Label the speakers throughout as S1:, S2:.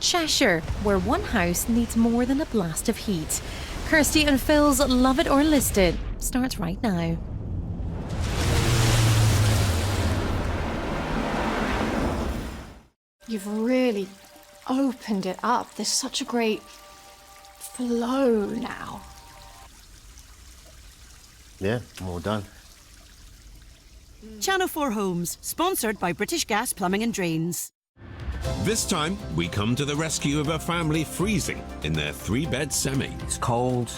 S1: Cheshire, where one house needs more than a blast of heat. Kirstie and Phil's Love It or List It starts right now.
S2: You've really opened it up. There's such a great flow now.
S3: Yeah, I'm all done.
S4: Channel 4 Homes, sponsored by British Gas Plumbing and Drains.
S5: This time, we come to the rescue of a family freezing in their 3-bed semi.
S6: It's cold,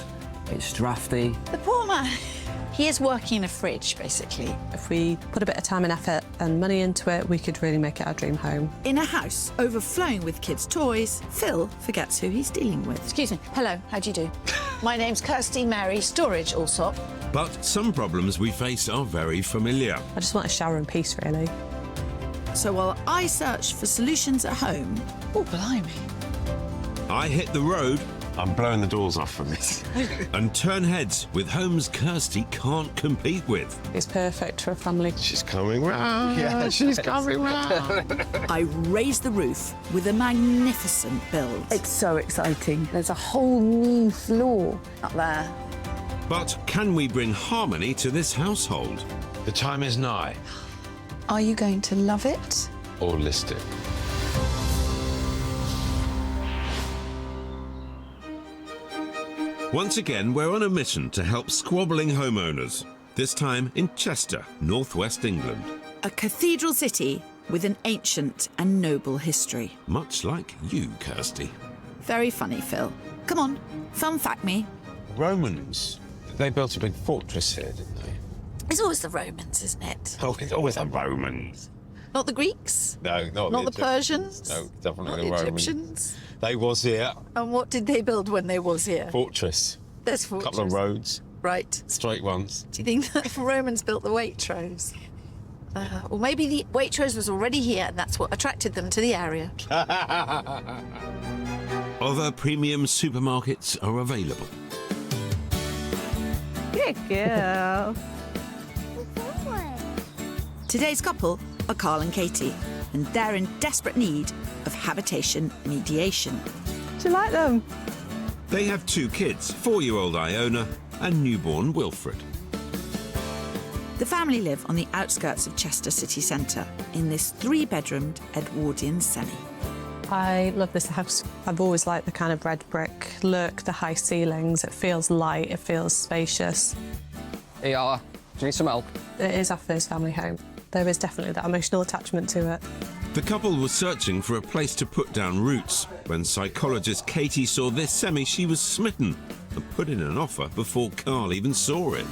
S6: it's drafty.
S7: The poor man. He is working in a fridge, basically.
S8: If we put a bit of time and effort and money into it, we could really make it our dream home.
S9: In a house overflowing with kids' toys, Phil forgets who he's dealing with.
S7: Excuse me. Hello, how do you do? My name's Kirstie Mary Storage, Allsop.
S5: But some problems we face are very familiar.
S8: I just want a shower in peace, really.
S9: So while I search for solutions at home...
S7: Oh, blimey.
S5: I hit the road
S3: I'm blowing the doors off from this.
S5: and turn heads with homes Kirstie can't compete with.
S8: It's perfect for a family.
S3: She's coming round. Yeah, she's coming round.
S9: I raise the roof with a magnificent build.
S10: It's so exciting. There's a whole new floor up there.
S5: But can we bring harmony to this household?
S3: The time is nigh.
S7: Are you going to love it?
S3: Or list it.
S5: Once again, we're on a mission to help squabbling homeowners, this time in Chester, northwest England.
S9: A cathedral city with an ancient and noble history.
S5: Much like you, Kirstie.
S9: Very funny, Phil. Come on, fun fact me.
S3: Romans. They built a big fortress here, didn't they?
S7: It's always the Romans, isn't it?
S3: Oh, it's always the Romans.
S7: Not the Greeks?
S3: No,
S7: Not the Persians?
S3: No, definitely
S7: Not
S3: the Romans.
S7: Egyptians?
S3: They was here.
S7: And what did they build when they was here?
S3: Fortress.
S7: There's fortress.
S3: Couple of roads.
S7: Right.
S3: Straight ones.
S7: Do you think that the Romans built the Waitrose? Or maybe the Waitrose was already here and that's what attracted them to the area.
S5: Other premium supermarkets are available.
S8: Good girl.
S9: Today's couple are Carl and Katie, and they're in desperate need of habitation mediation.
S8: Do you like them?
S5: They have 2 kids, 4-year-old Iona and newborn Wilfred.
S9: The family live on the outskirts of Chester city centre in this 3-bedroomed Edwardian semi.
S8: I love this house. I've always liked the kind of red brick look, the high ceilings. It feels light, it feels spacious.
S6: Hey, do you need some help?
S8: It is our first family home. There is definitely that emotional attachment to it.
S5: The couple was searching for a place to put down roots. When psychologist Katie saw this semi, she was smitten and put in an offer before Carl even saw it.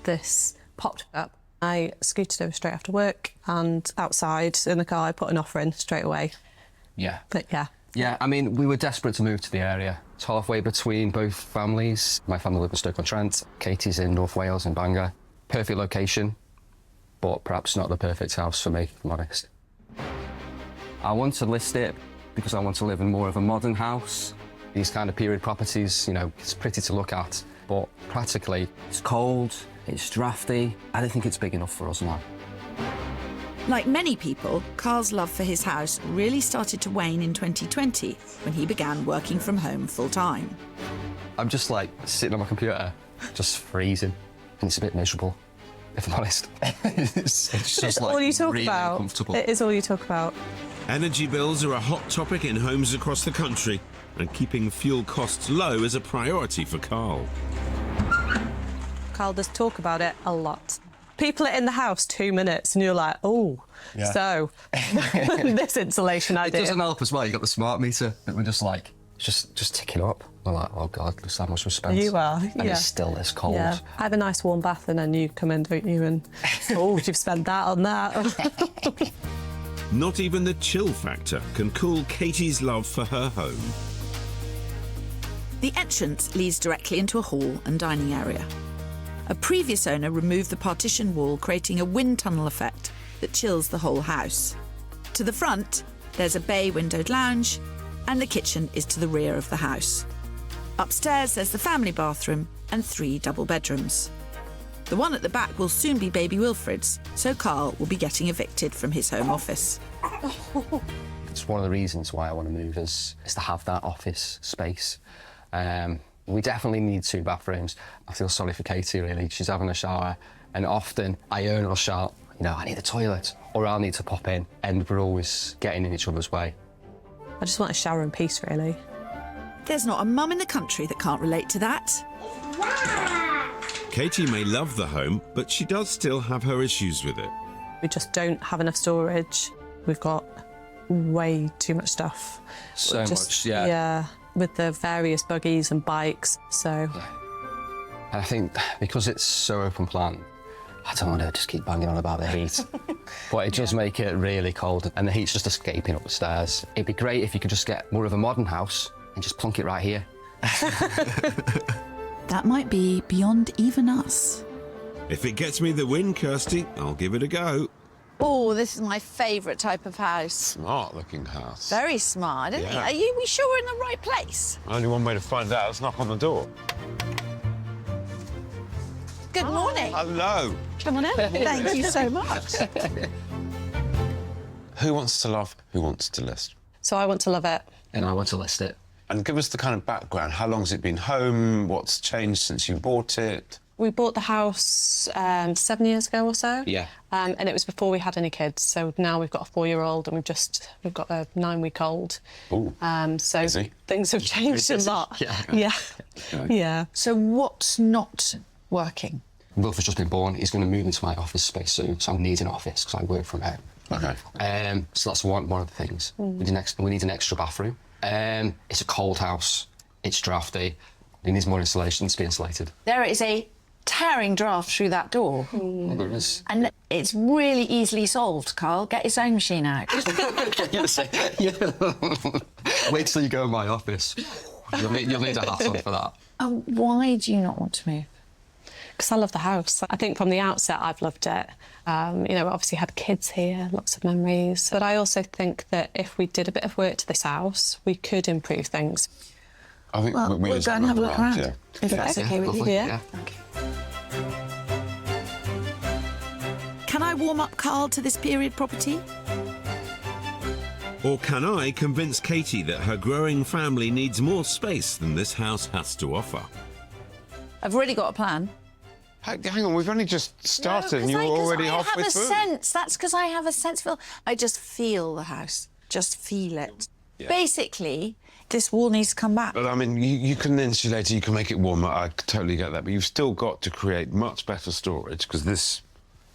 S8: This popped up. I scooted over straight after work and outside in the car I put an offer in straight away.
S6: Yeah.
S8: But yeah.
S6: Yeah, I mean, we were desperate to move to the area. It's halfway between both families. My family live in Stoke-on-Trent. Katie's in North Wales, in Bangor. Perfect location, but perhaps not the perfect house for me, if I'm honest. I want to list it because I want to live in more of a modern house. These kind of period properties, you know, it's pretty to look at, but practically,
S10: It's cold, it's drafty.
S6: I don't think it's big enough for us now.
S9: Like many people, Carl's love for his house really started to wane in 2020 when he began working from home full-time.
S6: I'm just like sitting on my computer, just freezing, and it's a bit miserable, if I'm honest. it's just
S8: It's
S6: like
S8: all you talk
S6: really
S8: about.
S6: uncomfortable.
S8: It is all you talk about.
S5: Energy bills are a hot topic in homes across the country, and keeping fuel costs low is a priority for Carl.
S8: Carl does talk about it a lot. People are in the house 2 minutes and you're like, oh,
S6: Yeah.
S8: so this insulation
S6: It
S8: idea.
S6: doesn't help as well. You got the smart meter, but we're just like, just ticking up. We're like, oh God, there's that much we spent.
S8: You are,
S6: and
S8: yeah.
S6: it's still this cold.
S8: Yeah. I have a nice warm bath and then you come in, don't you? And oh, you've spent that on that.
S5: Not even the chill factor can cool Katie's love for her home.
S9: The entrance leads directly into a hall and dining area. A previous owner removed the partition wall, creating a wind tunnel effect that chills the whole house. To the front, there's a bay-windowed lounge, and the kitchen is to the rear of the house. Upstairs, there's the family bathroom and 3 double bedrooms. The one at the back will soon be baby Wilfred's, so Carl will be getting evicted from his home office.
S6: It's one of the reasons why I want to move is to have that office space. We definitely need 2 bathrooms. I feel sorry for Katie, really. She's having a shower, and often I earn or shout, you know, I need a toilet, or I'll need to pop in, and we're always getting in each other's way.
S8: I just want a shower in peace, really.
S9: There's not a mum in the country that can't relate to that.
S5: Katie may love the home, but she does still have her issues with it.
S8: We just don't have enough storage. We've got way too much stuff.
S6: So much, yeah.
S8: Yeah, with the various buggies and bikes, so...
S6: And I think because it's so open plan, I don't want to just keep banging on about the heat. But it does make it really cold, and the heat's just escaping up the stairs. It'd be great if you could just get more of a modern house and just plonk it right here.
S9: That might be beyond even us.
S5: If it gets me the win, Kirstie, I'll give it a go.
S7: Oh, this is my favourite type of house.
S3: Smart-looking house.
S7: Very smart, isn't
S3: Yeah.
S7: it? Are we sure we're in the right place?
S3: Only one way to find out is knock on the door.
S7: Good morning.
S3: Hello.
S7: Come on in. Thank you so much.
S3: Who wants to love? Who wants to list?
S8: So I want to love it.
S6: And I want to list it.
S3: And give us the kind of background. How long's it been home? What's changed since you bought it?
S8: We bought the house 7 years ago or so.
S6: Yeah.
S8: And it was before we had any kids. So now we've got a 4-year-old and we've got a
S3: 9-week-old.
S8: Ooh. So
S3: busy.
S8: things have changed a lot.
S6: Yeah.
S8: Yeah.
S7: So what's not working?
S6: Wilf has just been born. He's going to move into my office space soon, so I need an office because I work from home.
S3: Okay.
S6: So that's one of the things. We need an extra bathroom. It's a cold house. It's drafty. It needs more insulation to be insulated.
S7: There is a tearing draft through that door.
S6: Well, there is.
S7: And it's really easily solved, Carl. Get your sewing machine out.
S6: Wait till you go in my office. You'll need a hat on for that.
S7: Why do you not want to move?
S8: Because I love the house. I think from the outset I've loved it. We obviously had kids here, lots of memories. But I also think that if we did a bit of work to this house, we could improve things.
S3: I think
S7: Well, we'll go and have a look around,
S3: yeah.
S7: if that's okay with you.
S6: lovely,
S8: Yeah.
S7: Okay.
S9: Can I warm up Carl to this period property?
S5: Or can I convince Katie that her growing family needs more space than this house has to offer?
S7: I've already got a plan.
S3: Hang on, we've only just started and you're already halfway through.
S7: I have a sense. That's because I have a sense. I just feel the house. Just feel it.
S3: Yeah.
S7: Basically, this wall needs to come back.
S3: But I mean, you can insulate it, you can make it warmer. I totally get that. But you've still got to create much better storage because this,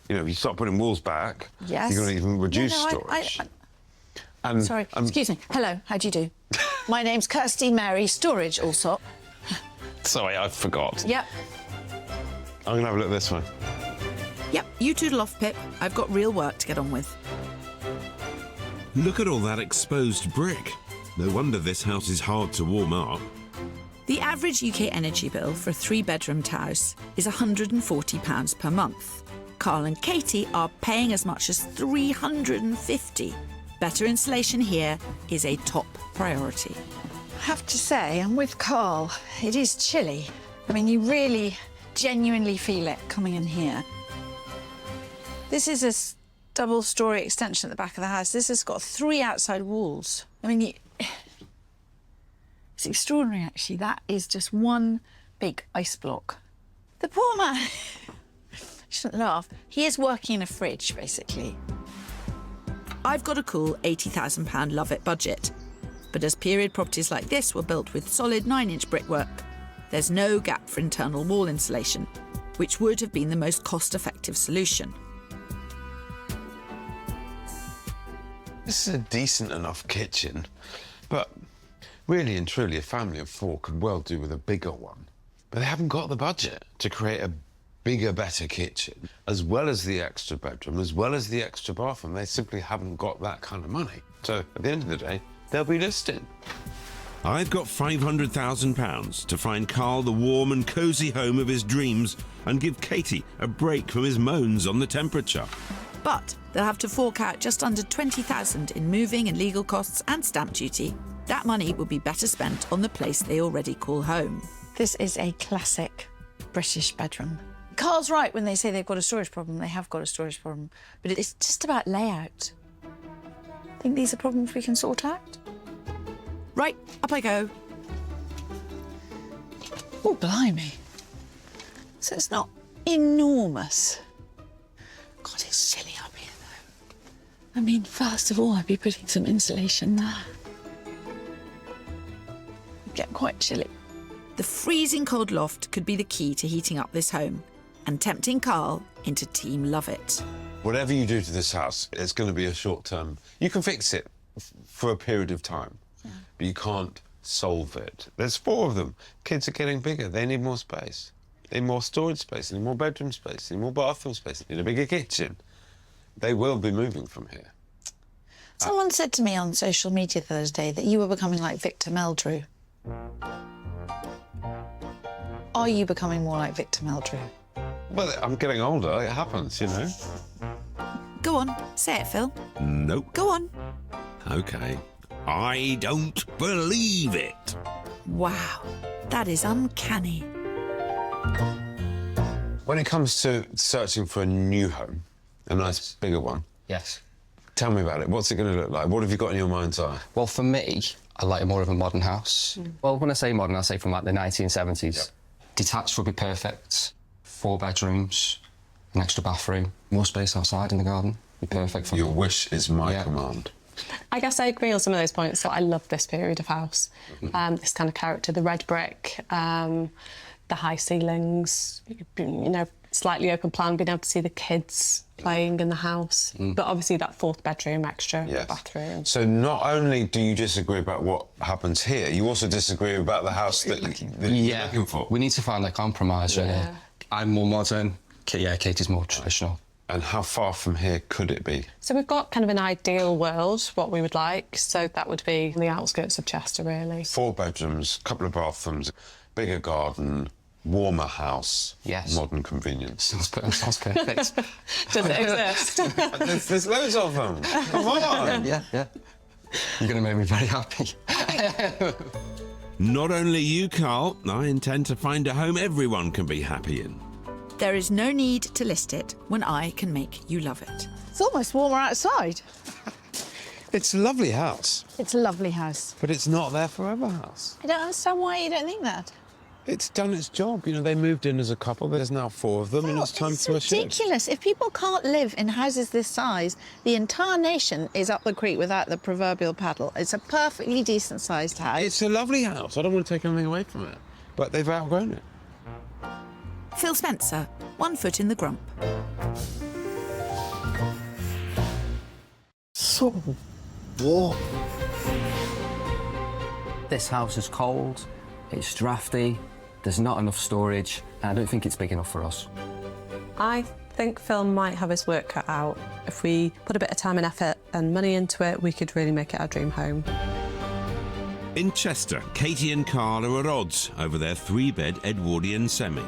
S3: you start putting walls back,
S7: Yes.
S3: you're going to even reduce
S7: No,
S3: storage. And,
S7: Sorry, excuse me. Hello, how do you do? My name's Kirstie Mary Storage Allsop.
S3: Sorry, I forgot.
S7: Yep.
S3: I'm going to have a look at this one.
S9: Yep, you toodle off, Pip. I've got real work to get on with.
S5: Look at all that exposed brick. No wonder this house is hard to warm up.
S9: The average UK energy bill for a 3-bedroomed house is £140 per month. Carl and Katie are paying as much as £350. Better insulation here is a top priority.
S7: I have to say, I'm with Carl. It is chilly. I mean, you really genuinely feel it coming in here. This is a double-storey extension at the back of the house. This has got 3 outside walls. I mean, it's extraordinary, actually. That is just one big ice block. The poor man, shouldn't laugh. He is working in a fridge, basically.
S9: I've got a cool £80,000 love-it budget. But as period properties like this were built with solid 9-inch brickwork, there's no gap for internal wall insulation, which would have been the most cost-effective solution.
S3: This is a decent enough kitchen, but really and truly a family of 4 could well do with a bigger one. But they haven't got the budget to create a bigger, better kitchen, as well as the extra bedroom, as well as the extra bathroom. They simply haven't got that kind of money. So at the end of the day, they'll be listed.
S5: I've got £500,000 to find Carl the warm and cosy home of his dreams and give Katie a break from his moans on the temperature.
S9: But they'll have to fork out just under £20,000 in moving and legal costs and stamp duty. That money would be better spent on the place they already call home.
S7: This is a classic British bedroom. Carl's right when they say they've got a storage problem. They have got a storage problem. But it's just about layout. Think these are problems we can sort out?
S9: Right, up I go.
S7: Oh, blimey. So it's not enormous. God, it's chilly up here, though. I mean, first of all, I'd be putting some insulation there. It'd get quite chilly.
S9: The freezing cold loft could be the key to heating up this home and tempting Carl into Team Love It.
S3: Whatever you do to this house, it's going to be a short term. You can fix it for a period of time, but you can't solve it. There's 4 of them. Kids are getting bigger. They need more space. They need more storage space. They need more bedroom space. They need more bathroom space. They need a bigger kitchen. They will be moving from here.
S7: Someone said to me on social media the other day that you were becoming like Victor Meldrew. Are you becoming more like Victor Meldrew?
S3: Well, I'm getting older. It happens, you know.
S9: Go on, say it, Phil.
S5: Nope.
S9: Go on.
S5: OK. I don't believe it.
S9: Wow, that is uncanny.
S3: When it comes to searching for a new home, a nice bigger one,
S6: Yes.
S3: tell me about it. What's it going to look like? What have you got in your mind's eye?
S6: Well, for me, I like more of a modern house. Well, when I say modern, I say from like the 1970s.
S3: Yep.
S6: Detached would be perfect. 4 bedrooms, an extra bathroom, more space outside in the garden. Be perfect for
S3: Your
S6: me.
S3: wish is my
S6: Yeah.
S3: command.
S8: I guess I agree on some of those points. So I love this period of house. This kind of character, the red brick, the high ceilings, you know, slightly open plan, being able to see the kids playing in the house. But obviously that 4th bedroom extra bathroom.
S3: So not only do you disagree about what happens here, you also disagree about the house that you're looking for.
S6: We need to find a compromise, really. I'm more modern. Katie's more traditional.
S3: And how far from here could it be?
S8: So we've got kind of an ideal world, what we would like. So that would be on the outskirts of Chester, really.
S3: 4 bedrooms, couple of bathrooms, bigger garden, warmer house.
S6: Yes.
S3: Modern convenience.
S6: Sounds perfect.
S8: Does it exist?
S3: There's loads of them. Come on.
S6: Yeah. You're going to make me very happy.
S5: Not only you, Carl. I intend to find a home everyone can be happy in.
S9: There is no need to list it when I can make you love it.
S7: It's almost warmer outside.
S3: It's a lovely house,
S7: It's a lovely house.
S3: but it's not their forever house.
S7: I don't understand why you don't think that.
S3: It's done its job. You know, they moved in as a couple. There's now 4 of them, and it's time for a shift.
S7: ridiculous. If people can't live in houses this size, the entire nation is up the creek without the proverbial paddle. It's a perfectly decent-sized house.
S3: It's a lovely house. I don't want to take anything away from it, but they've outgrown it.
S9: Phil Spencer, 1 foot in the grump.
S3: So warm.
S6: This house is cold, it's drafty, there's not enough storage, and I don't think it's big enough for us.
S8: I think Phil might have his work cut out. If we put a bit of time and effort and money into it, we could really make it our dream home.
S5: In Chester, Katie and Carl are at odds over their 3-bed Edwardian semi.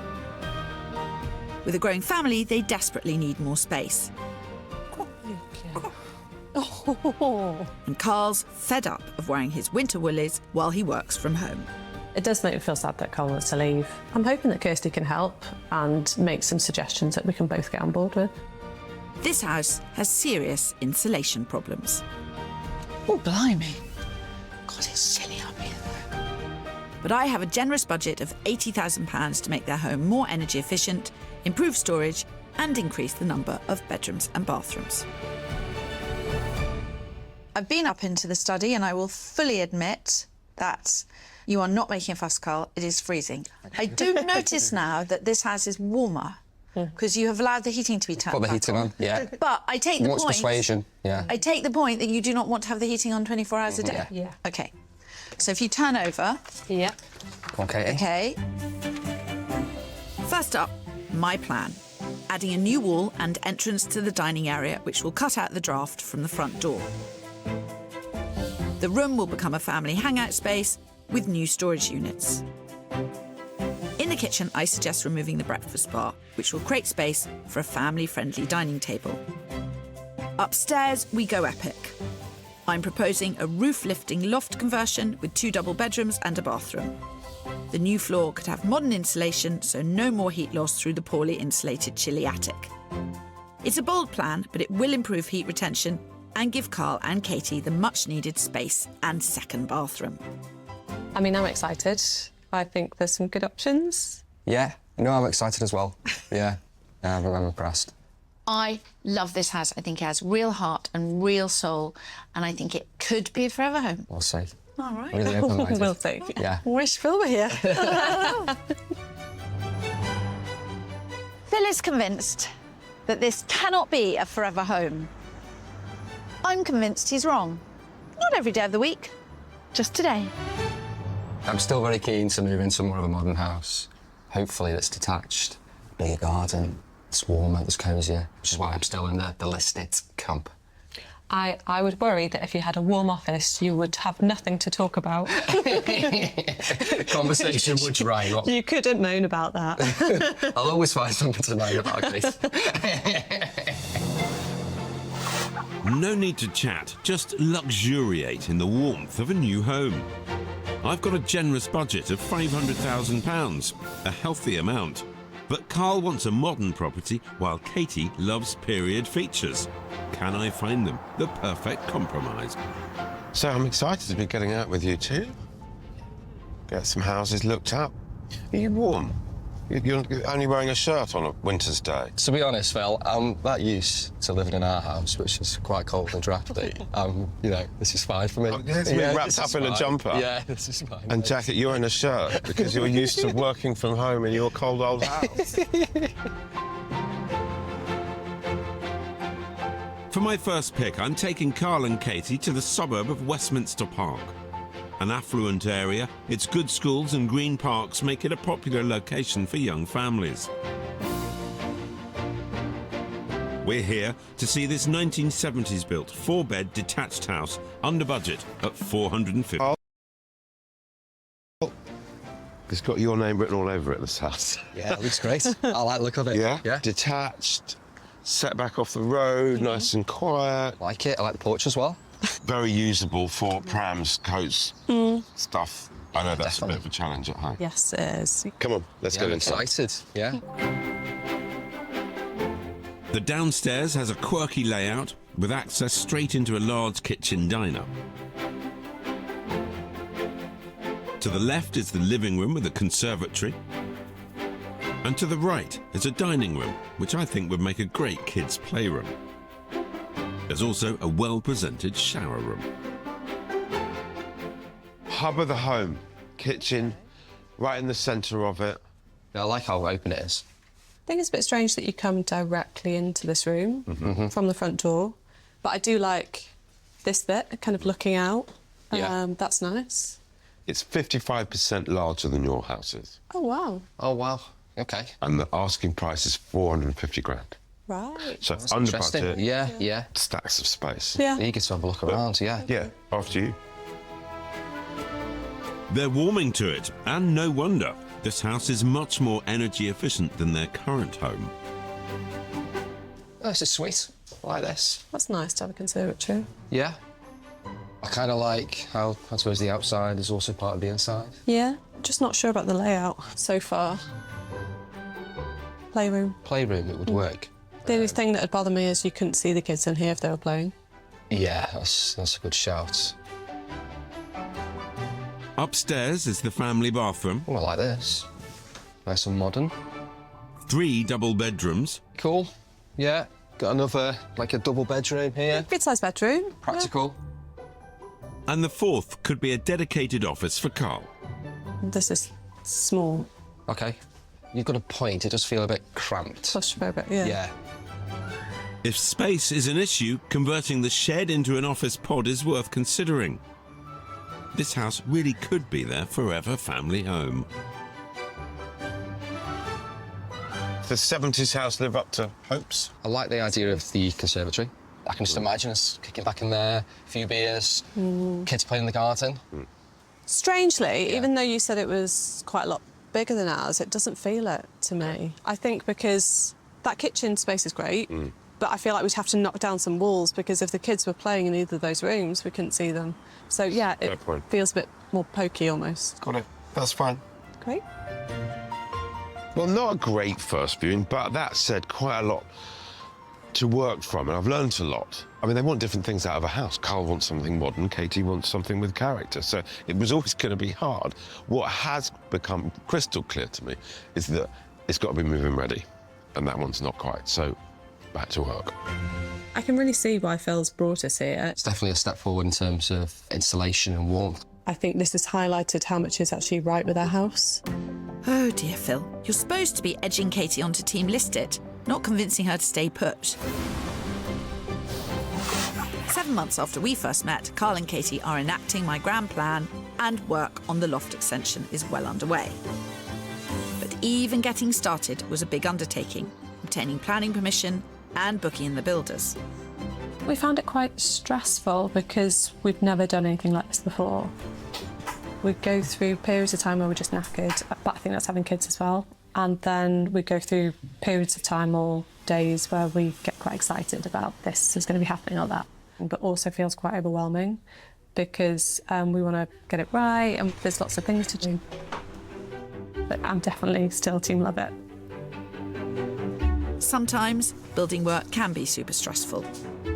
S9: With a growing family, they desperately need more space. And Carl's fed up of wearing his winter woolies while he works from home.
S8: It does make me feel sad that Carl wants to leave. I'm hoping that Kirstie can help and make some suggestions that we can both get on board with.
S9: This house has serious insulation problems.
S7: Oh, blimey. God, it's chilly up here, though.
S9: But I have a generous budget of £80,000 to make their home more energy efficient, improve storage, and increase the number of bedrooms and bathrooms.
S7: I've been up into the study and I will fully admit that you are not making a fuss, Carl. It is freezing. I do notice now that this house is warmer because you have allowed the heating to be turned
S6: Put the
S7: back
S6: heating on, yeah.
S7: But I take the
S6: What's
S7: point...
S6: persuasion, yeah.
S7: I take the point that you do not want to have the heating on 24 hours a day.
S8: Yeah.
S7: OK. So if you turn over...
S8: Yeah.
S6: OK.
S7: OK.
S9: First up, my plan. Adding a new wall and entrance to the dining area, which will cut out the draft from the front door. The room will become a family hangout space with new storage units. In the kitchen, I suggest removing the breakfast bar, which will create space for a family-friendly dining table. Upstairs, we go epic. I'm proposing a roof-lifting loft conversion with 2 double bedrooms and a bathroom. The new floor could have modern insulation, so no more heat loss through the poorly insulated chilly attic. It's a bold plan, but it will improve heat retention and give Carl and Katie the much-needed space and second bathroom.
S8: I mean, I'm excited. I think there's some good options.
S6: Yeah, no, I'm excited as well. Yeah, I'm impressed.
S7: I love this house. I think it has real heart and real soul, and I think it could be a forever home.
S6: We'll see.
S7: All right.
S6: Really open-minded.
S8: We'll see.
S6: Yeah.
S8: Wish Phil were here.
S7: Phil is convinced that this cannot be a forever home. I'm convinced he's wrong. Not every day of the week, just today.
S6: I'm still very keen to move into more of a modern house. Hopefully that's detached, bigger garden, it's warmer, it's cosier, which is why I'm still in the listed camp.
S8: I would worry that if you had a warm office, you would have nothing to talk about.
S6: Conversation would dry up.
S8: You couldn't moan about that.
S6: I'll always find something to moan about, Grace.
S5: No need to chat, just luxuriate in the warmth of a new home. I've got a generous budget of £500,000, a healthy amount. But Carl wants a modern property while Katie loves period features. Can I find them the perfect compromise?
S3: So I'm excited to be getting out with you too. Get some houses looked up. Are you warm? You're only wearing a shirt on a winter's day.
S6: To be honest, Phil, I'm that used to living in our house, which is quite cold and drafty. You know, this is fine for me.
S3: Oh, it's been wrapped up in a jumper.
S6: Yeah, this is fine.
S3: And jacket, you're in a shirt because you're used to working from home in your cold old house.
S5: For my first pick, I'm taking Carl and Katie to the suburb of Westminster Park. An affluent area, its good schools and green parks make it a popular location for young families. We're here to see this 1970s built 4-bed detached house under budget at $450,000.
S3: It's got your name written all over it, this house.
S6: Yeah, it looks great. I like the look of it.
S3: Yeah?
S6: Yeah.
S3: Detached, set back off the road, nice and quiet.
S6: Like it. I like the porch as well.
S3: Very usable for prams, coats, stuff. I know that's a bit of a challenge at home.
S8: Yes, it is.
S3: Come on, let's
S6: Yeah,
S3: go
S6: I'm
S3: inside.
S6: excited. Yeah.
S5: The downstairs has a quirky layout with access straight into a large kitchen diner. To the left is the living room with a conservatory. And to the right is a dining room, which I think would make a great kids' playroom. There's also a well-presented shower room.
S3: Hub of the home, kitchen, right in the centre of it.
S6: I like how open it is.
S8: I think it's a bit strange that you come directly into this room from the front door, but I do like this bit, kind of looking out.
S6: Yeah.
S8: That's nice.
S3: It's 55% larger than your house is.
S8: Oh, wow.
S6: Oh, wow. OK.
S3: And the asking price is 450 grand.
S8: Right.
S3: So
S6: That's
S3: under
S6: interesting.
S3: budget,
S6: Yeah.
S3: stacks of space.
S8: Yeah.
S6: Eager to have a look around, yeah.
S3: Yeah, after you.
S5: They're warming to it, and no wonder. This house is much more energy efficient than their current home.
S6: Oh, this is sweet. I like this.
S8: That's nice to have a conservatory.
S6: Yeah. I kind of like how, I suppose, the outside is also part of the inside.
S8: Yeah. Just not sure about the layout so far. Playroom.
S6: Playroom, it would work.
S8: The only thing that would bother me is you couldn't see the kids in here if they were playing.
S6: Yeah, that's a good shout.
S5: Upstairs is the family bathroom.
S6: Oh, I like this. Nice and modern.
S5: 3 double bedrooms.
S6: Cool. Yeah. Got another, like a double bedroom here.
S8: Good-sized bedroom.
S6: Practical.
S5: And the 4th could be a dedicated office for Carl.
S8: Yeah. This is small.
S6: OK. You've got a point. It does feel a bit cramped.
S8: Claustrophobic, yeah.
S6: Yeah.
S5: If space is an issue, converting the shed into an office pod is worth considering. This house really could be their forever family home.
S3: The 70s house live up to hopes?
S6: I like the idea of the conservatory. I can just imagine us kicking back in there, a few beers, kids playing in the garden.
S8: Strangely, even though you said it was quite a lot bigger than ours, it doesn't feel it to me. I think because that kitchen space is great, but I feel like we'd have to knock down some walls because if the kids were playing in either of those rooms, we couldn't see them. So, yeah, it feels a bit more pokey almost.
S3: Got it. That's fine.
S8: Great.
S3: Well, not a great first viewing, but that said, quite a lot to work from, and I've learned a lot. I mean, they want different things out of a house. Carl wants something modern, Katie wants something with character, so it was always going to be hard. What has become crystal clear to me is that it's got to be move-in ready, and that one's not quite, so back to work.
S8: I can really see why Phil's brought us here.
S6: It's definitely a step forward in terms of installation and warmth.
S8: I think this has highlighted how much is actually right with our house.
S9: Oh dear, Phil. You're supposed to be edging Katie onto Team List It, not convincing her to stay put. 7 months after we first met, Carl and Katie are enacting my grand plan, and work on the loft extension is well underway. But even getting started was a big undertaking, obtaining planning permission and booking in the builders.
S8: We found it quite stressful because we've never done anything like this before. We go through periods of time where we're just knackered, but I think that's having kids as well. And then we go through periods of time or days where we get quite excited about this is going to be happening or that. But also feels quite overwhelming because we want to get it right and there's lots of things to do. But I'm definitely still Team Love It.
S9: Sometimes building work can be super stressful,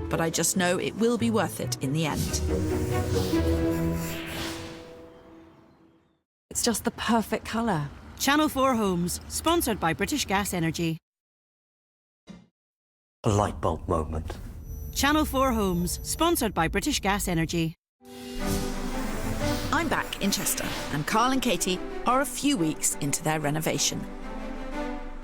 S9: but I just know it will be worth it in the end.
S1: It's just the perfect colour.
S4: Channel 4 Homes, sponsored by British Gas Energy.
S11: A light bulb moment.
S4: Channel 4 Homes, sponsored by British Gas Energy.
S9: I'm back in Chester, and Carl and Katie are a few weeks into their renovation.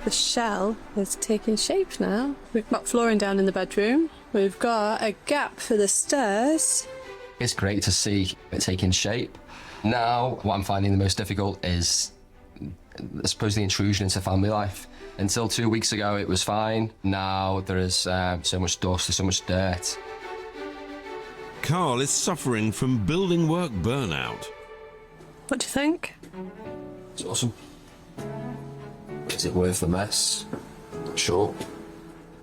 S8: The shell is taking shape now. We've got flooring down in the bedroom. We've got a gap for the stairs.
S6: It's great to see it taking shape. Now, what I'm finding the most difficult is, I suppose, the intrusion into family life. Until 2 weeks ago, it was fine. Now there is so much dust, there's so much dirt.
S5: Carl is suffering from building work burnout.
S8: What do you think?
S6: It's awesome. Is it worth the mess? Sure.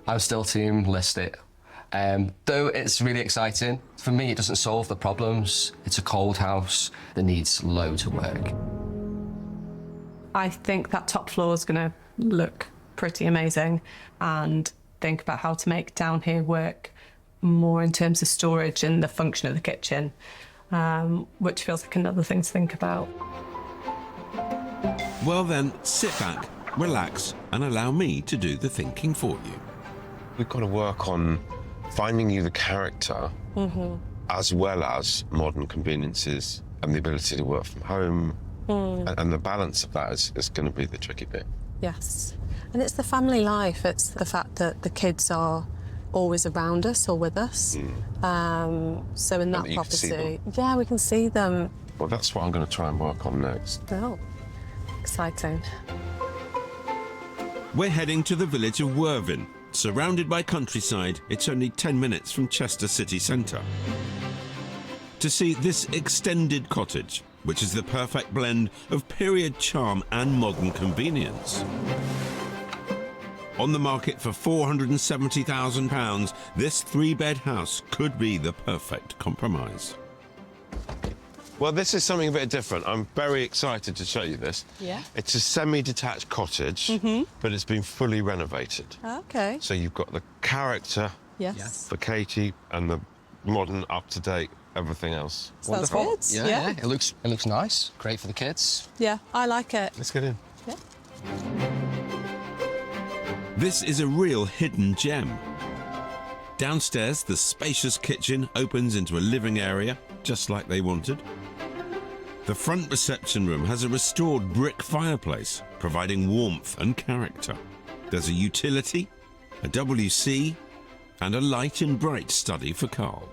S6: I'm still Team List It. Though it's really exciting, for me it doesn't solve the problems. It's a cold house that needs loads of work.
S8: I think that top floor is going to look pretty amazing, and think about how to make down here work more in terms of storage and the function of the kitchen, which feels like another thing to think about.
S5: Well then, sit back, relax, and allow me to do the thinking for you.
S3: We've got to work on finding you the character, as well as modern conveniences and the ability to work from home. And the balance of that is going to be the tricky bit.
S8: Yes. And it's the family life. It's the fact that the kids are always around us or with us. So in that
S3: you can see
S8: property,
S3: them.
S8: yeah, we can see them.
S3: Well, that's what I'm going to try and work on next.
S8: Oh, exciting.
S5: We're heading to the village of Worthing. Surrounded by countryside, it's only 10 minutes from Chester city centre. To see this extended cottage, which is the perfect blend of period charm and modern convenience. On the market for £470,000, this 3-bed house could be the perfect compromise.
S3: Well, this is something a bit different. I'm very excited to show you this.
S8: Yeah.
S3: It's a semi-detached cottage, but it's been fully renovated.
S8: Okay.
S3: So you've got the character
S8: Yes.
S3: for Katie and the modern, up-to-date everything else.
S8: Smells good.
S6: Yeah. It looks nice. Great for the kids.
S8: Yeah, I like it.
S3: Let's get in.
S8: Yeah.
S5: This is a real hidden gem. Downstairs, the spacious kitchen opens into a living area, just like they wanted. The front reception room has a restored brick fireplace, providing warmth and character. There's a utility, a WC, and a light and bright study for Carl.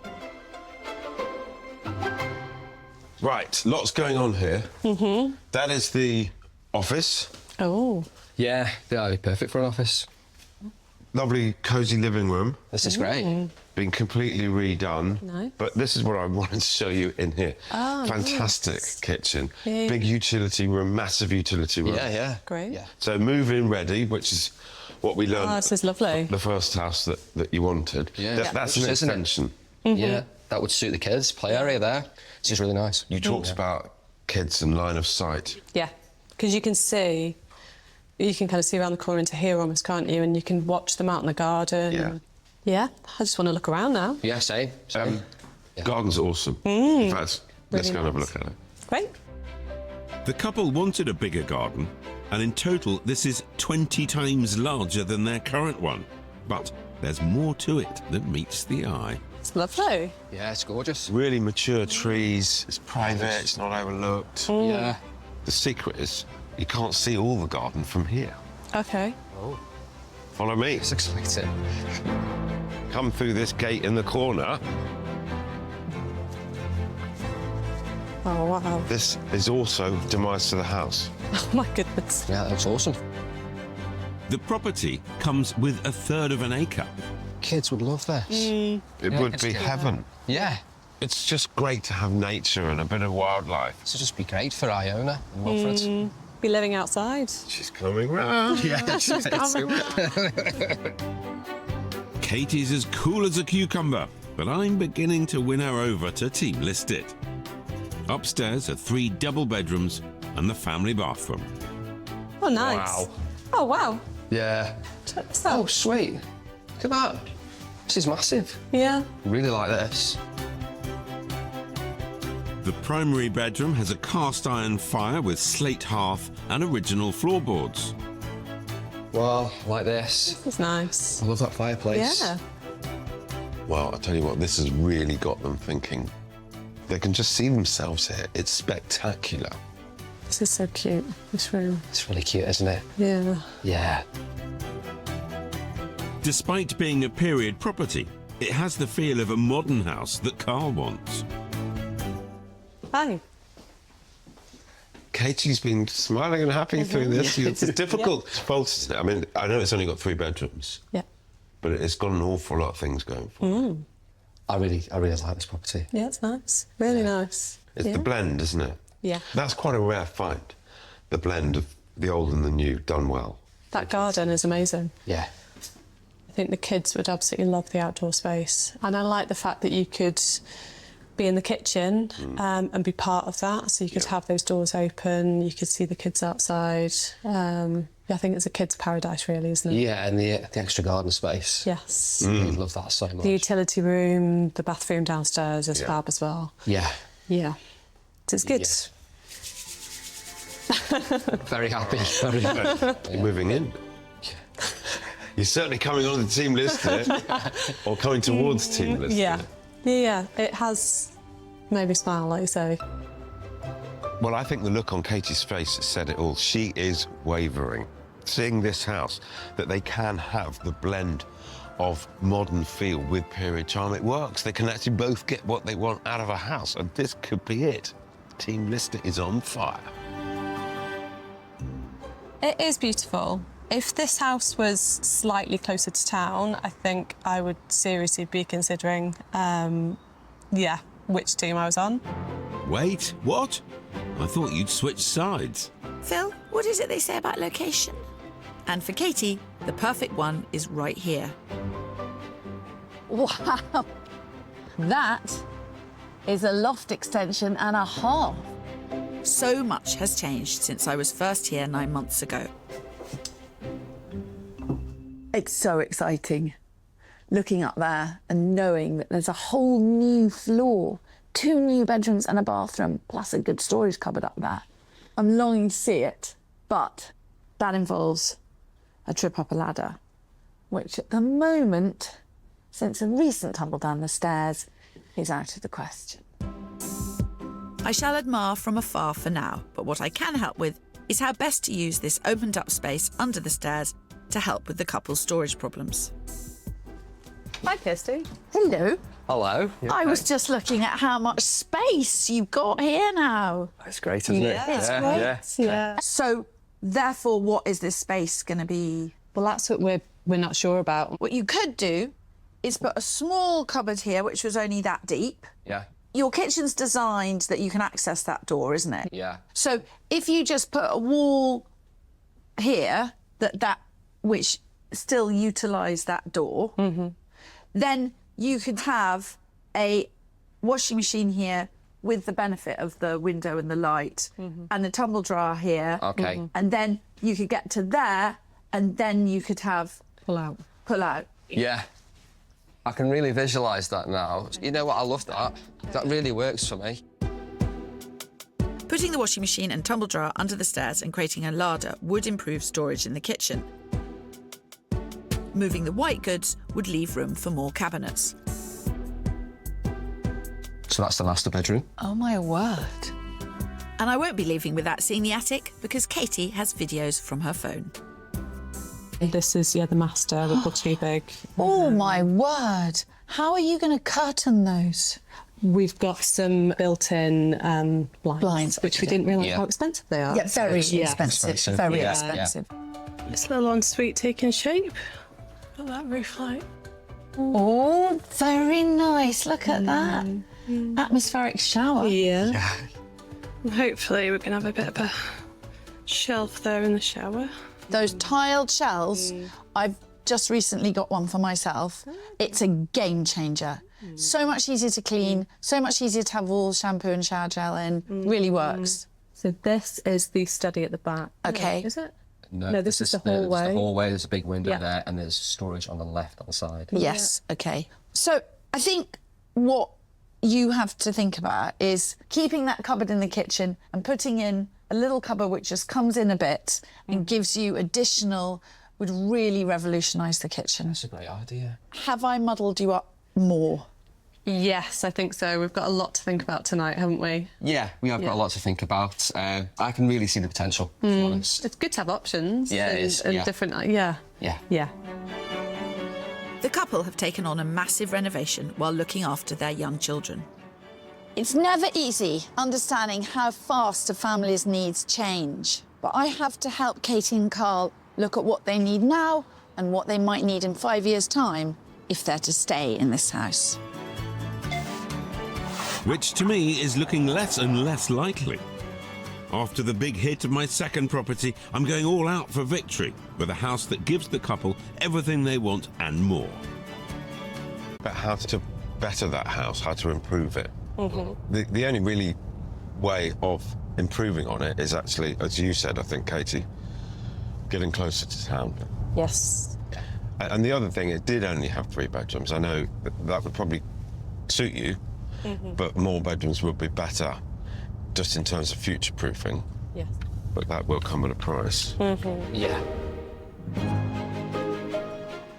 S3: Right, lots going on here. That is the office.
S8: Oh.
S6: Yeah, that'd be perfect for an office.
S3: Lovely, cosy living room.
S6: This is great.
S3: Been completely redone.
S8: Nice.
S3: But this is what I wanted to show you in here.
S8: Oh,
S3: Fantastic
S8: nice.
S3: kitchen.
S8: Yeah.
S3: Big utility room, massive utility room.
S6: Yeah.
S8: Great.
S6: Yeah.
S3: So move-in ready, which is what we learned.
S8: Oh, this is lovely.
S3: The first house that you wanted.
S6: Yeah.
S3: That's an
S6: Isn't it?
S3: extension.
S6: Yeah, that would suit the kids. Play area there. It's just really nice.
S3: You talked about kids and line of sight.
S8: Yeah, because you can kind of see around the corner into here almost, can't you? And you can watch them out in the garden.
S3: Yeah.
S8: And Yeah, I just want to look around now.
S6: Yeah, same.
S3: Garden's awesome. In fact, let's
S8: Really
S3: go and have a
S8: nice.
S3: look at it.
S8: Great.
S5: The couple wanted a bigger garden, and in total, this is 20 times larger than their current one. But there's more to it than meets the eye.
S8: It's lovely.
S6: Yeah, it's gorgeous.
S3: Really mature trees. It's private. It's not overlooked.
S6: Yeah.
S3: The secret is you can't see all the garden from here.
S8: Okay.
S3: Follow me.
S6: It's exciting.
S3: Come through this gate in the corner.
S8: Oh, wow.
S3: This is also demise to the house.
S8: Oh, my goodness.
S6: Yeah, that's awesome.
S5: The property comes with 1/3 of an acre.
S6: Kids would love this.
S3: It
S6: Yeah,
S3: would
S6: it's
S3: be
S6: good.
S3: heaven.
S6: Yeah.
S3: It's just great to have nature and a bit of wildlife.
S6: This would just be great for Iona and Wilfred.
S8: Be living outside.
S3: She's coming round.
S6: Yeah, she's coming.
S5: Katie's as cool as a cucumber, but I'm beginning to win her over to Team List It. Upstairs are 3 double bedrooms and the family bathroom.
S8: Oh, nice.
S6: Wow.
S8: Oh, wow.
S6: Yeah.
S8: Check this out.
S6: Oh, sweet. Look at that. This is massive.
S8: Yeah.
S6: Really like this.
S5: The primary bedroom has a cast iron fire with slate hearth and original floorboards.
S6: Well, like this.
S8: It's nice.
S6: I love that fireplace.
S8: Yeah.
S3: Well, I'll tell you what, this has really got them thinking. They can just see themselves here. It's spectacular.
S8: This is so cute, this room.
S6: It's really cute, isn't it?
S8: Yeah.
S6: Yeah.
S5: Despite being a period property, it has the feel of a modern house that Carl wants.
S8: Hi.
S3: Katie's been smiling and happy through this. It's difficult. Both, I mean, I know it's only got 3 bedrooms,
S8: Yeah.
S3: but it's got an awful lot of things going for it.
S6: I really like this property.
S8: Yeah, it's nice. Really nice.
S3: It's
S8: yeah.
S3: the blend, isn't it?
S8: Yeah.
S3: That's quite a rare find. The blend of the old and the new done well.
S8: That garden is amazing.
S6: Yeah.
S8: I think the kids would absolutely love the outdoor space. And I like the fact that you could be in the kitchen and be part of that. So you could have those doors open, you could see the kids outside. I think it's a kid's paradise, really, isn't it?
S6: Yeah, and the extra garden space.
S8: Yes.
S6: I love that so much.
S8: The utility room, the bathroom downstairs is fab as well.
S6: Yeah.
S8: Yeah. So it's good.
S6: Yes. Very happy. Very happy.
S3: You're moving in. You're certainly coming on the team list here, or coming towards team list.
S8: Yeah.
S3: Here.
S8: Yeah, it has made me smile, like you say.
S3: Well, I think the look on Katie's face said it all. She is wavering. Seeing this house, that they can have the blend of modern feel with period charm, it works. They can actually both get what they want out of a house, and this could be it. Team Lister is on fire.
S8: It is beautiful. If this house was slightly closer to town, I think I would seriously be considering, which team I was on.
S5: Wait, what? I thought you'd switch sides.
S9: Phil, what is it they say about location? And for Katie, the perfect one is right here.
S10: Wow. That is a loft extension and a half.
S9: So much has changed since I was first here 9 months ago.
S10: It's so exciting. Looking up there and knowing that there's a whole new floor, 2 new bedrooms and a bathroom, plus a good storage cupboard up there. I'm longing to see it, but that involves a trip up a ladder, which at the moment, since a recent tumble down the stairs, is out of the question.
S9: I shall admire from afar for now, but what I can help with is how best to use this opened up space under the stairs to help with the couple's storage problems.
S8: Hi, Kirstie.
S10: Hello.
S6: Hello.
S10: I was just looking at how much space you've got here now.
S6: It's great, isn't it?
S10: It's great.
S8: Yeah.
S10: So, therefore, what is this space going to be?
S8: Well, that's what we're not sure about.
S10: What you could do is put a small cupboard here, which was only that deep.
S6: Yeah.
S10: Your kitchen's designed that you can access that door, isn't it?
S6: Yeah.
S10: So if you just put a wall here which still utilise that door, then you could have a washing machine here with the benefit of the window and the light, and a tumble dryer here.
S6: Okay.
S10: And then you could get to there, and then you could have
S8: Pull out.
S10: pull out.
S6: Yeah. I can really visualise that now. You know what, I love that. That really works for me.
S9: Putting the washing machine and tumble dryer under the stairs and creating a larder would improve storage in the kitchen. Moving the white goods would leave room for more cabinets.
S6: So that's the master bedroom.
S10: Oh, my word.
S9: And I won't be leaving without seeing the attic because Katie has videos from her phone.
S8: This is, the master, the too big.
S10: Oh, my word. How are you going to curtain those?
S8: We've got some built-in blinds, which we didn't realise how expensive they are.
S10: Yeah, very expensive. Very
S6: Yeah.
S10: expensive.
S8: This little ensuite taking shape. Got that roof light.
S10: Oh, very nice. Look at that. Atmospheric shower.
S8: Yeah. And hopefully we can have a bit of a shelf there in the shower.
S10: Those tiled shelves, I've just recently got one for myself. It's a game changer. So much easier to clean, so much easier to have all shampoo and shower gel in. Really works.
S8: So this is the study at the back.
S10: Okay.
S8: Is it?
S6: No,
S8: this is the
S6: There's
S8: hallway.
S6: the hallway, there's a big window
S8: Yeah.
S6: there, and there's storage on the left-hand side.
S10: Yes, okay. So I think what you have to think about is keeping that cupboard in the kitchen and putting in a little cupboard which just comes in a bit and gives you additional, would really revolutionise the kitchen.
S6: That's a great idea.
S10: Have I muddled you up more?
S8: Yes, I think so. We've got a lot to think about tonight, haven't we?
S6: Yeah, we have got a lot to think about. I can really see the potential, to be honest.
S8: It's good to have options.
S6: Yeah,
S8: and,
S6: it is,
S8: and
S6: yeah.
S8: different. Yeah.
S6: Yeah.
S9: The couple have taken on a massive renovation while looking after their young children.
S10: It's never easy understanding how fast a family's needs change. But I have to help Katie and Carl look at what they need now and what they might need in 5 years' time if they're to stay in this house.
S5: Which to me is looking less and less likely. After the big hit of my second property, I'm going all out for victory with a house that gives the couple everything they want and more.
S3: But how to better that house, how to improve it. The only really way of improving on it is actually, as you said, I think, Katie, getting closer to town.
S8: Yes.
S3: And the other thing, it did only have 3 bedrooms. I know that would probably suit you, but more bedrooms would be better, just in terms of future-proofing.
S8: Yes.
S3: But that will come at a price.
S6: Yeah.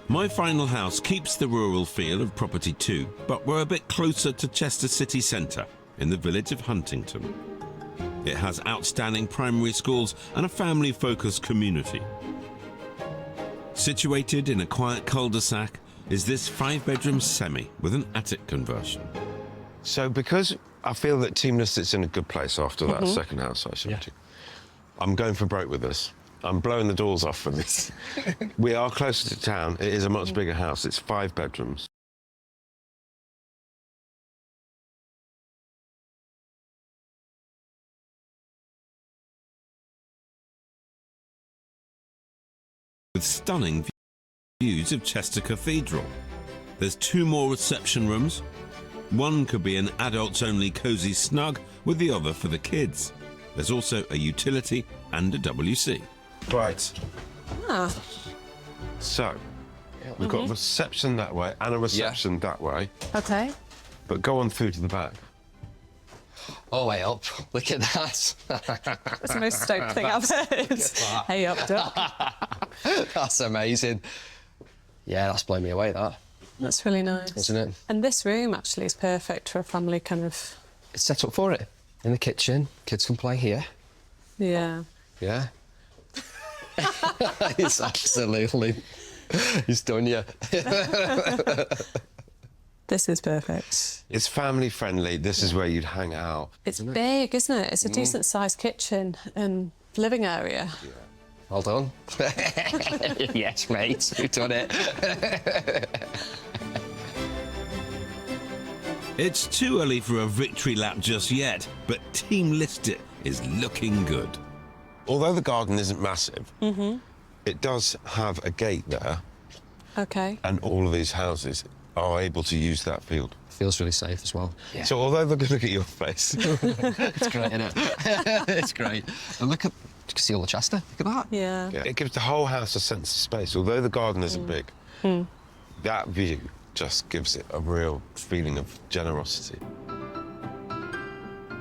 S5: My final house keeps the rural feel of property 2, but we're a bit closer to Chester city centre, in the village of Huntington. It has outstanding primary schools and a family-focused community. Situated in a quiet cul-de-sac is this 5-bedroom semi with an attic conversion.
S3: So because I feel that Team Listet's in a good place after that second house I showed you, I'm going for broke with this. I'm blowing the doors off for this. We are closer to town. It is a much bigger house. It's 5 bedrooms.
S5: With stunning views of Chester Cathedral. There's 2 more reception rooms. One could be an adults-only cosy snug, with the other for the kids. There's also a utility and a WC.
S3: Right.
S8: Ah.
S3: So, we've got a reception that way and a reception that way.
S8: Okay.
S3: But go on through to the back.
S6: Oh, way up. Look at that.
S8: That's the most stoked thing I've heard. Hey up, duck.
S6: That's amazing. Yeah, that's blown me away, that.
S8: That's really nice.
S6: Isn't it?
S8: And this room actually is perfect for a family kind of...
S6: It's set up for it. In the kitchen, kids can play here.
S8: Yeah.
S6: Yeah. It's absolutely... He's done you.
S8: This is perfect.
S3: It's family friendly. This is where you'd hang out.
S8: It's big, isn't it? It's a decent sized kitchen and living area.
S3: Yeah.
S6: Well done. Yes, mate. You've done it.
S5: It's too early for a victory lap just yet, but Team Listet is looking good.
S3: Although the garden isn't massive, it does have a gate there,
S8: Okay.
S3: and all of these houses are able to use that field.
S6: Feels really safe as well. Yeah.
S3: So although they're going to look at your face,
S6: It's great, isn't it? It's great. And look at... You can see all the Chester. Look at that.
S8: Yeah.
S3: it gives the whole house a sense of space. Although the garden isn't big, that view just gives it a real feeling of generosity.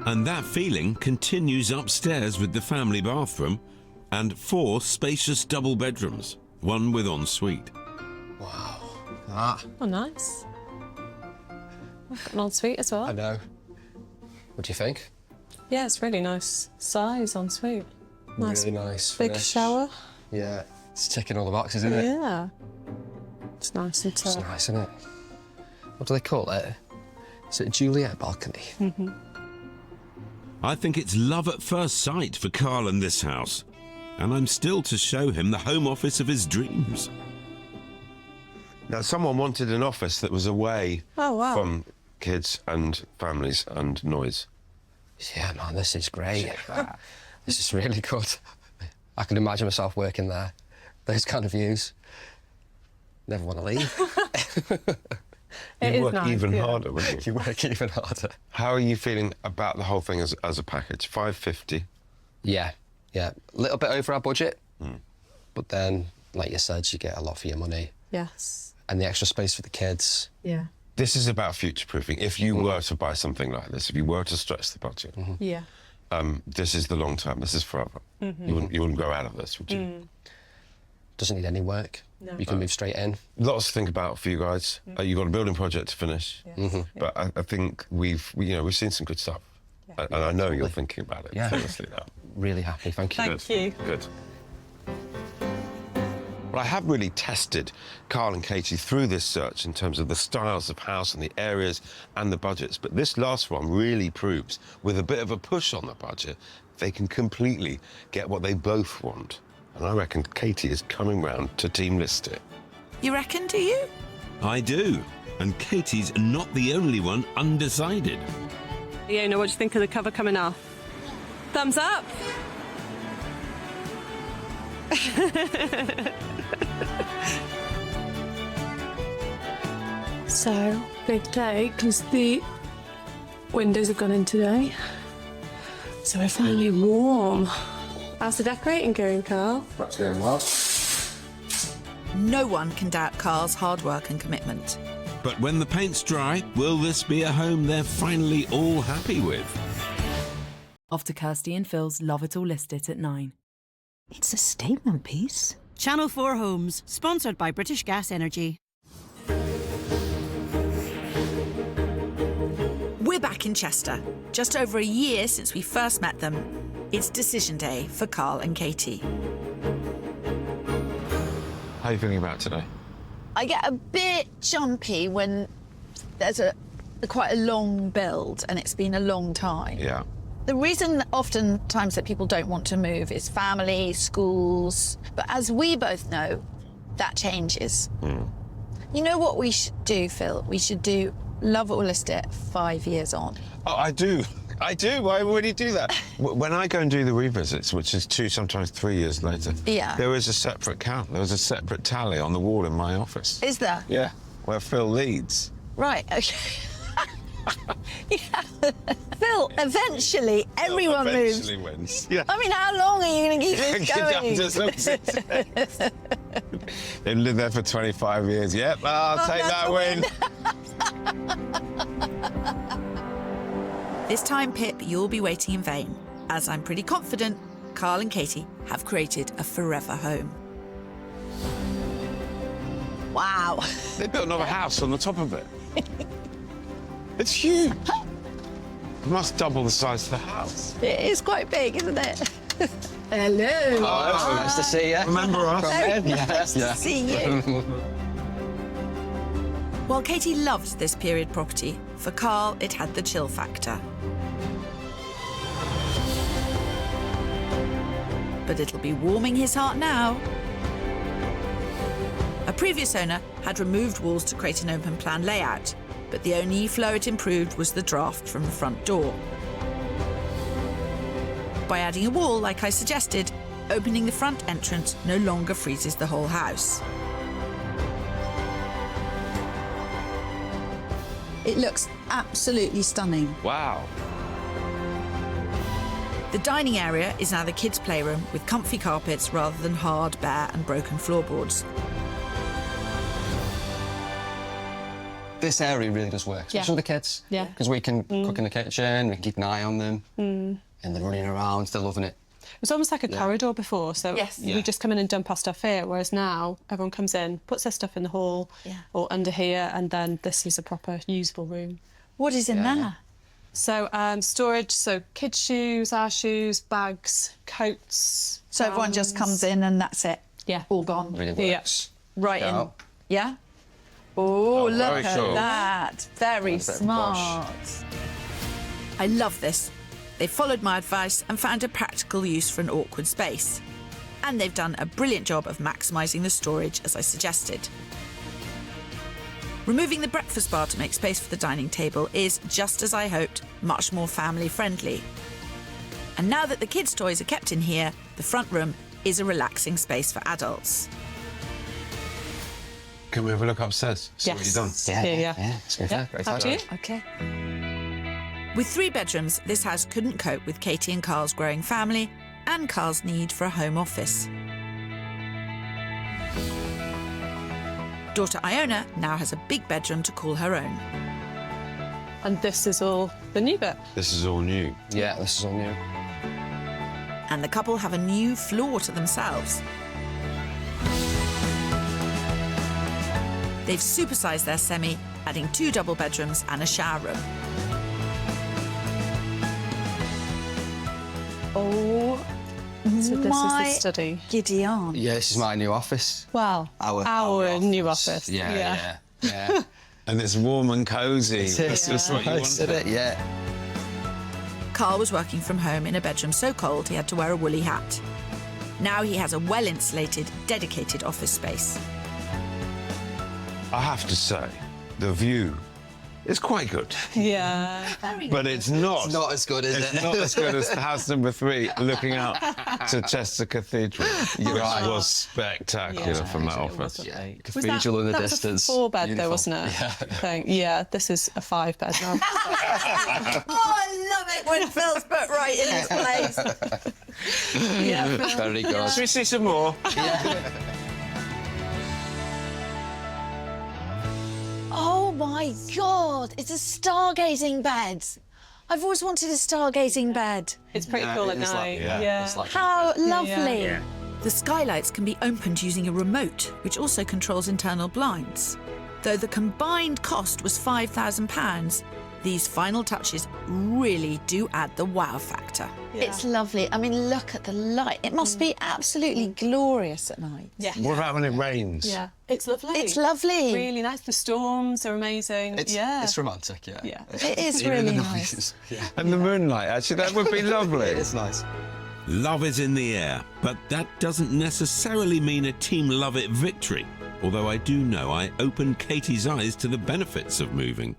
S5: And that feeling continues upstairs with the family bathroom and 4 spacious double bedrooms, one with ensuite.
S6: Wow. That.
S8: Oh, nice. I've got an ensuite as well.
S6: I know. What do you think?
S8: Yeah, it's really nice size ensuite. Nice.
S6: Really nice.
S8: Big
S6: finish.
S8: shower.
S6: Yeah. It's ticking all the boxes, isn't it?
S8: Yeah. It's nice and
S6: It's
S8: tall.
S6: nice, isn't it? What do they call it? Is it a Juliet balcony?
S8: Mm-hmm.
S5: I think it's love at first sight for Carl and this house. And I'm still to show him the home office of his dreams.
S3: Now, someone wanted an office that was away from kids and families and noise.
S6: Yeah, man, this is great. This is really good. I can imagine myself working there. Those kind of views. Never want to leave.
S3: You work even harder, wouldn't you?
S6: You work even harder.
S3: How are you feeling about the whole thing as a package? $550?
S6: Yeah. A little bit over our budget. But then, like you said, you get a lot for your money.
S8: Yes.
S6: And the extra space for the kids.
S8: Yeah.
S3: This is about future-proofing. If you were to buy something like this, if you were to stretch the budget,
S8: Yeah.
S3: this is the long term. This is forever. You wouldn't grow out of this, would you?
S6: Doesn't need any work.
S8: No.
S6: You can move straight in.
S3: Lots to think about for you guys. You've got a building project to finish, but I think we've seen some good stuff, and I know you're thinking about it seriously now.
S6: Really happy. Thank you.
S8: Thank you.
S3: Good. Well, I have really tested Carl and Katie through this search in terms of the styles of house and the areas and the budgets. But this last one really proves, with a bit of a push on the budget, they can completely get what they both want. And I reckon Katie is coming round to team list it.
S9: You reckon, do you?
S5: I do. And Katie's not the only one undecided.
S8: Leona, what do you think of the cover coming off? Thumbs up. So, big day, because the windows have gone in today. So we're finally warm. How's the decorating going, Carl?
S6: That's going well.
S9: No one can doubt Carl's hard work and commitment.
S5: But when the paint's dry, will this be a home they're finally all happy with?
S11: Off to Kirstie and Phil's Love It or List It at 9.
S4: It's a statement piece. Channel 4 Homes, sponsored by British Gas Energy.
S9: We're back in Chester. Just over a year since we first met them. It's decision day for Carl and Katie.
S3: How are you feeling about today?
S10: I get a bit jumpy when there's quite a long build and it's been a long time.
S3: Yeah.
S10: The reason oftentimes that people don't want to move is family, schools. But as we both know, that changes. You know what we should do, Phil? We should do Love It or List It 5 years on.
S3: Oh, I do. Why would you do that? When I go and do the revisits, which is 2, sometimes 3 years later, there is a separate count. There was a separate tally on the wall in my office.
S10: Is there?
S3: Yeah, where Phil leads.
S10: Right, okay. Yeah. Phil, eventually everyone
S3: eventually
S10: moves.
S3: wins. Yeah.
S10: I mean, how long are you going to keep this going?
S3: They've lived there for 25 years. Yep, I'll take that win.
S9: This time, Pip, you'll be waiting in vain, as I'm pretty confident Carl and Katie have created a forever home.
S10: Wow.
S3: They built another house on the top of it. It's huge. It must double the size of the house.
S10: It is quite big, isn't it? Hello.
S6: Oh, nice to see you.
S3: Remember us?
S10: Nice to see you.
S9: While Katie loved this period property, for Carl it had the chill factor. But it'll be warming his heart now. A previous owner had removed walls to create an open plan layout, but the only flow it improved was the draft from the front door. By adding a wall, like I suggested, opening the front entrance no longer freezes the whole house.
S10: It looks absolutely stunning.
S3: Wow.
S9: The dining area is now the kids' playroom with comfy carpets rather than hard, bare and broken floorboards.
S6: This area really does work, especially with the kids.
S8: Yeah.
S6: Because we can cook in the kitchen, we can keep an eye on them, and they're running around, they're loving it.
S8: It was almost like a corridor before, so
S2: Yes.
S8: we just come in and dump our stuff here, whereas now everyone comes in, puts their stuff in the hall or under here, and then this is a proper usable room.
S7: What is in there?
S8: So storage, so kids' shoes, our shoes, bags, coats.
S7: So everyone just comes in and that's it?
S8: Yeah.
S7: All gone?
S6: Really
S8: Yeah.
S6: works.
S7: Right
S6: Check
S7: in.
S6: out.
S7: Yeah? Oh, look
S3: very
S7: at
S3: cool.
S7: that. Very
S6: That's a bit
S7: smart.
S9: I love this. They followed my advice and found a practical use for an awkward space. And they've done a brilliant job of maximising the storage as I suggested. Removing the breakfast bar to make space for the dining table is, just as I hoped, much more family friendly. And now that the kids' toys are kept in here, the front room is a relaxing space for adults.
S3: Can we have a look upstairs? See what
S8: Yes.
S3: you've done.
S8: Yeah.
S6: Let's go for that. Great
S8: Up to you.
S7: Okay.
S9: With 3 bedrooms, this house couldn't cope with Katie and Carl's growing family and Carl's need for a home office. Daughter Iona now has a big bedroom to call her own.
S8: And this is all the new bit.
S3: This is all new.
S6: Yeah, this is all new.
S9: And the couple have a new floor to themselves. They've supersized their semi, adding 2 double bedrooms and a shower room.
S8: Oh, so this is the
S7: My
S8: study.
S7: giddy aunt.
S6: Yeah, this is my new office.
S8: Well, our new office.
S6: Yeah.
S3: And it's warm and cosy.
S6: It
S3: That's
S6: is.
S3: just what you
S6: Nice,
S3: wanted.
S6: isn't it? Yeah.
S9: Carl was working from home in a bedroom so cold he had to wear a woolly hat. Now he has a well-insulated, dedicated office space.
S3: I have to say, the view is quite good.
S8: Yeah.
S3: But it's not.
S6: It's not as good, is
S3: It's
S6: it?
S3: not as good as house number 3 looking out to Chester Cathedral, which
S6: right.
S3: was spectacular from that office.
S6: Yeah, cathedral in the distance.
S8: That was a 4-bed though,
S6: Beautiful.
S8: wasn't it?
S6: Yeah.
S8: Thing. Yeah, this is a 5-bed now.
S9: Oh, I love it when Phil's put right in his place.
S8: Yeah.
S6: Very good.
S3: Should we see some more?
S7: Oh my God, it's a stargazing bed. I've always wanted a stargazing bed.
S8: It's pretty cool at
S6: it's
S8: night.
S6: like-
S8: yeah.
S6: It's like
S7: How lovely.
S8: Yeah.
S9: The skylights can be opened using a remote, which also controls internal blinds. Though the combined cost was £5,000, these final touches really do add the wow factor.
S7: It's lovely. I mean, look at the light. It must be absolutely glorious at night.
S8: Yeah.
S3: What about when it rains?
S8: Yeah. It's lovely.
S7: It's lovely.
S8: Really nice. The storms are amazing.
S6: It's romantic, yeah.
S8: Yeah.
S7: It is
S6: Even
S7: really
S6: the
S7: nice.
S6: noises. Yeah.
S3: And the moonlight, actually, that would be lovely.
S6: It's nice.
S5: Love is in the air, but that doesn't necessarily mean a Team Love It victory. Although I do know I opened Katie's eyes to the benefits of moving.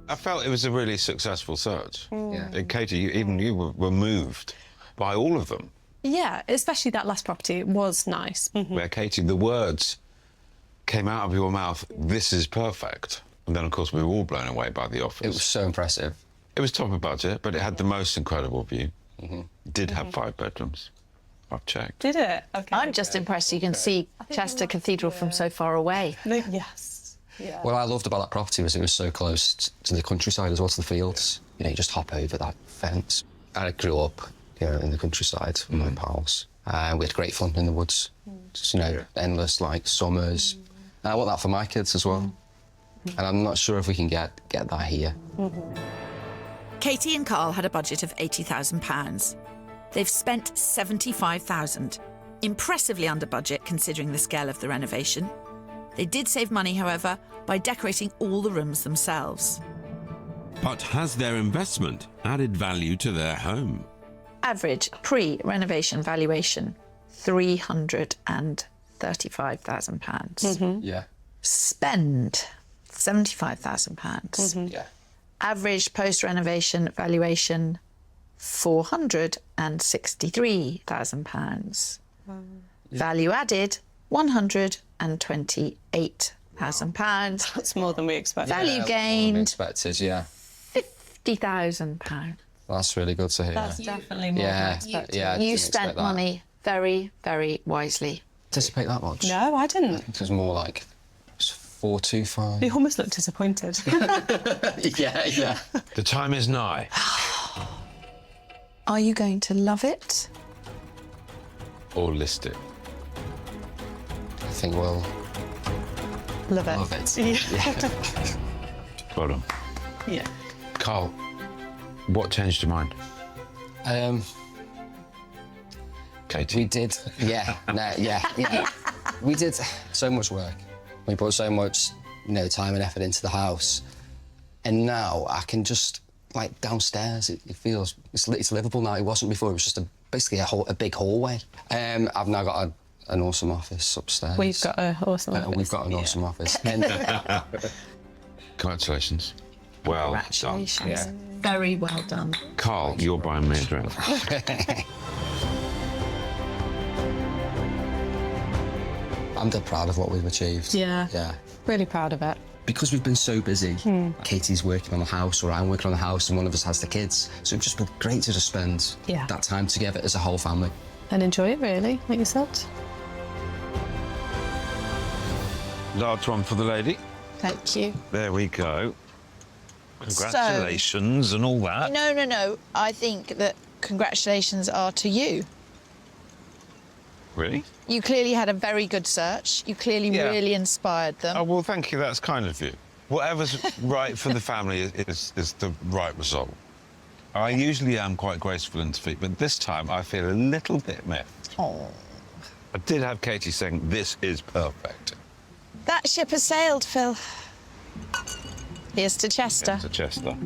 S3: I felt it was a really successful search.
S6: Yeah.
S3: And Katie, even you were moved by all of them.
S8: Yeah, especially that last property. It was nice.
S3: Where, Katie, the words came out of your mouth, this is perfect. And then, of course, we were all blown away by the office.
S6: It was so impressive.
S3: It was top of budget, but it had the most incredible view. It did have 5 bedrooms. I've checked.
S8: Did it? Okay.
S7: I'm just impressed you can see Chester Cathedral from so far away.
S8: Yes. Yeah.
S6: What I loved about that property was it was so close to the countryside as well, to the fields. You know, you just hop over that fence. I grew up, you know, in the countryside with my pals. We had great fun in the woods. Just, you know, endless, like, summers. And I want that for my kids as well. And I'm not sure if we can get that here.
S9: Katie and Carl had a budget of £80,000. They've spent £75,000. Impressively under budget considering the scale of the renovation. They did save money, however, by decorating all the rooms themselves.
S5: But has their investment added value to their home?
S7: Average pre-renovation valuation, £335,000.
S6: Yeah.
S7: Spend, £75,000.
S6: Yeah.
S7: Average post-renovation valuation, £463,000. Value added, £128,000.
S8: That's more than we expected.
S7: Value
S6: Yeah,
S7: gained,
S6: unexpected, yeah.
S7: £50,000.
S6: That's really good to hear.
S8: That's definitely more than
S6: yeah.
S8: expected.
S6: Yeah. I
S7: You
S6: didn't expect
S7: spent
S6: that.
S7: money very, very wisely.
S6: Anticipate that much?
S8: No, I didn't.
S6: It was more like 425.
S8: You almost looked disappointed.
S6: Yeah.
S3: The time is nigh.
S7: Are you going to love it?
S3: Or list it.
S6: I think we'll
S8: Love it.
S6: love it.
S8: Yeah.
S3: Well done.
S8: Yeah.
S3: Carl, what changed your mind? Katie?
S6: We did, yeah. We did so much work. We put so much, time and effort into the house. And now I can just, like, downstairs, it feels, it's livable now. It wasn't before, it was just basically a big hallway. I've now got an awesome office upstairs.
S8: We've got an awesome office.
S6: We've got an awesome office. And,
S3: Congratulations. Well
S8: Congratulations.
S3: done.
S6: yeah.
S7: Very well done.
S3: Carl, you're buying me a drink.
S6: I'm dead proud of what we've achieved.
S8: Yeah.
S6: Yeah.
S8: Really proud of it.
S6: Because we've been so busy, Katie's working on the house, or I'm working on the house, and one of us has the kids. So it's just been great to just spend that time together as a whole family.
S8: And enjoy it, really, like you said.
S3: Large one for the lady.
S7: Thank you.
S3: There we go. Congratulations and all that.
S7: No. I think that congratulations are to you.
S3: Really?
S7: You clearly had a very good search. You clearly really inspired them.
S3: Oh, well, thank you. That's kind of you. Whatever's right for the family is the right result. I usually am quite graceful in defeat, but this time I feel a little bit miffed.
S7: Oh.
S3: I did have Katie saying, this is perfect.
S7: That ship has sailed, Phil. Here's to Chester.
S3: To Chester.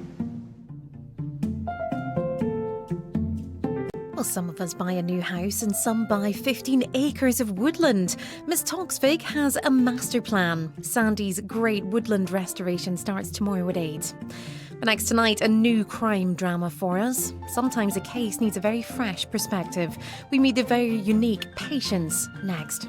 S1: Well, some of us buy a new house and some buy 15 acres of woodland. Miss Toxvig has a master plan. Sandy's great woodland restoration starts tomorrow at 8. But next tonight, a new crime drama for us. Sometimes a case needs a very fresh perspective. We meet the very unique Patience next.